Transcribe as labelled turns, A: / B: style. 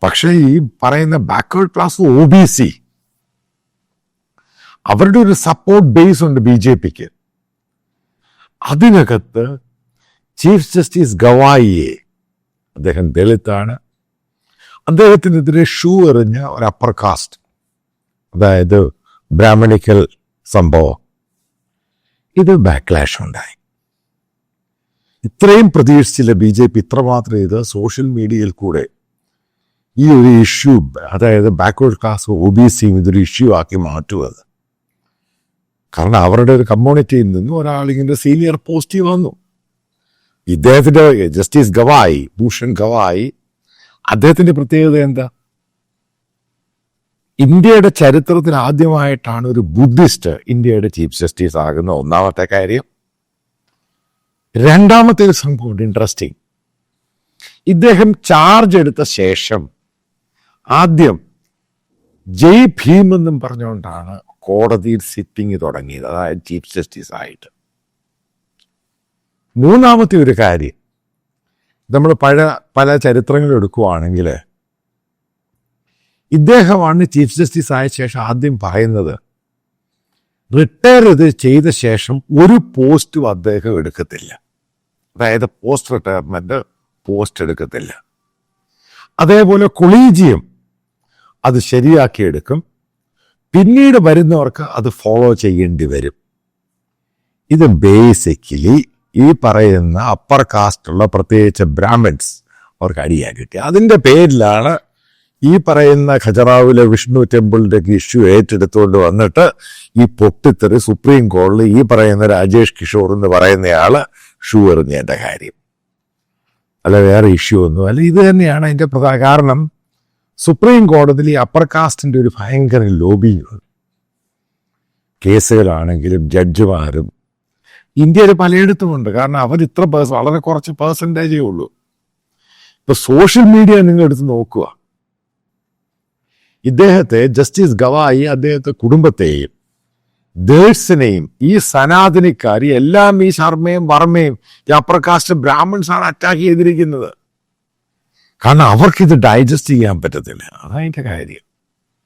A: പക്ഷേ ഈ പറയുന്ന ബാക്ക്വേർഡ് ക്ലാസ് OBC അവരുടെ ഒരു സപ്പോർട്ട് ബേസ് ഉണ്ട് BJPക്ക്. അതിനകത്ത് ചീഫ് ജസ്റ്റിസ് ഗവായിയെ, അദ്ദേഹം ദളിതാണ്, അദ്ദേഹത്തിനെതിരെ ഷൂ എറിഞ്ഞ ഒരു അപ്പർ കാസ്റ്റ്, അതായത് ബ്രാഹ്മണിക്കൽ സംഭവം, ഇത് ബാക്ക്ലാഷ് ഉണ്ടായി. ഇത്രയും പ്രതീക്ഷിച്ചില്ല BJP ഇത്രമാത്രം ഇത് സോഷ്യൽ മീഡിയയിൽ കൂടെ ഈ ഒരു ഇഷ്യൂ, അതായത് ബാക്ക്വേർഡ് ക്ലാസ് OBC ഇതൊരു ഇഷ്യൂ ആക്കി മാറ്റുന്നത്. കാരണം അവരുടെ ഒരു കമ്മ്യൂണിറ്റിയിൽ നിന്നും ഒരാളിങ്ങനെ സീനിയർ പോസ്റ്റ് വന്നു. ഇദ്ദേഹത്തിന്റെ ജസ്റ്റിസ് ഗവായി, ഭൂഷൺ ഗവായി, അദ്ദേഹത്തിന്റെ പ്രത്യേകത എന്താ? ഇന്ത്യയുടെ ചരിത്രത്തിൽ ആദ്യമായിട്ടാണ് ഒരു ബുദ്ധിസ്റ്റ് ഇന്ത്യയുടെ ചീഫ് ജസ്റ്റിസ് ആകുന്ന ഒന്നാമത്തെ കാര്യം. രണ്ടാമത്തെ ഒരു സംഭവം ഇൻട്രസ്റ്റിംഗ്. ഇദ്ദേഹം ചാർജ് എടുത്ത ശേഷം ആദ്യം ജയ് ഭീം എന്നും പറഞ്ഞുകൊണ്ടാണ് കോടതിയിൽ സിറ്റിംഗ് തുടങ്ങിയത്, അതായത് ചീഫ് ജസ്റ്റിസ് ആയിട്ട്. മൂന്നാമത്തെ ഒരു കാര്യം, നമ്മൾ പല ചരിത്രങ്ങൾ എടുക്കുവാണെങ്കിൽ ഇദ്ദേഹമാണ് ചീഫ് ജസ്റ്റിസ് ആയ ശേഷം ആദ്യം പറയുന്നത്, റിട്ടയർ ചെയ്ത ശേഷം ഒരു പോസ്റ്റും അദ്ദേഹം എടുക്കത്തില്ല. അതായത് പോസ്റ്റ് റിട്ടയർമെന്റ് പോസ്റ്റ് എടുക്കത്തില്ല. അതേപോലെ കൊളീജിയം അത് ശരിയാക്കിയെടുക്കും, പിന്നീട് വരുന്നവർക്ക് അത് ഫോളോ ചെയ്യേണ്ടി വരും. ഇത് ബേസിക്കലി ഈ പറയുന്ന അപ്പർ കാസ്റ്റുള്ള പ്രത്യേകിച്ച് ബ്രാഹ്മിൻസ് അവർക്ക് അടിയാൻ കിട്ടി. അതിൻ്റെ പേരിലാണ് ഈ പറയുന്ന ഖജറാവിലെ വിഷ്ണു ടെമ്പിളിന്റെ ഇഷ്യൂ ഏറ്റെടുത്തുകൊണ്ട് വന്നിട്ട് ഈ പൊട്ടിത്തെറി സുപ്രീം കോടതി ഈ പറയുന്ന രാജേഷ് കിഷോർ എന്ന് പറയുന്നയാള് ഷൂ എറിഞ്ഞതിന്റെ കാര്യം. അല്ല വേറെ ഇഷ്യൂ ഒന്നും അല്ല, ഇത് തന്നെയാണ് അതിന്റെ പ്രധാന കാരണം. സുപ്രീം കോടതിയിൽ ഈ അപ്പർ കാസ്റ്റിന്റെ ഒരു ഭയങ്കര ലോബിങ്, കേസുകളാണെങ്കിലും ജഡ്ജിമാരും ഇന്ത്യയിൽ പലയിടത്തുമുണ്ട്. കാരണം അവർ ഇത്ര വളരെ കുറച്ച് പെർസെൻറ്റേജേ ഉള്ളൂ. ഇപ്പൊ സോഷ്യൽ മീഡിയ നിങ്ങൾ എടുത്ത് നോക്കുക, ഇദ്ദേഹത്തെ ജസ്റ്റിസ് ഗവായി അദ്ദേഹത്തെ കുടുംബത്തെയും ദേഴ്സിനെയും ഈ സനാതനിക്കാർ എല്ലാം ഈ ശർമ്മയും വർമ്മയും ഈ അപ്പർ കാസ്റ്റ് ബ്രാഹ്മിൺസാണ് അറ്റാക്ക് ചെയ്തിരിക്കുന്നത്. കാരണം അവർക്കിത് ഡൈജസ്റ്റ് ചെയ്യാൻ പറ്റത്തില്ല. അതതിൻ്റെ കാര്യം.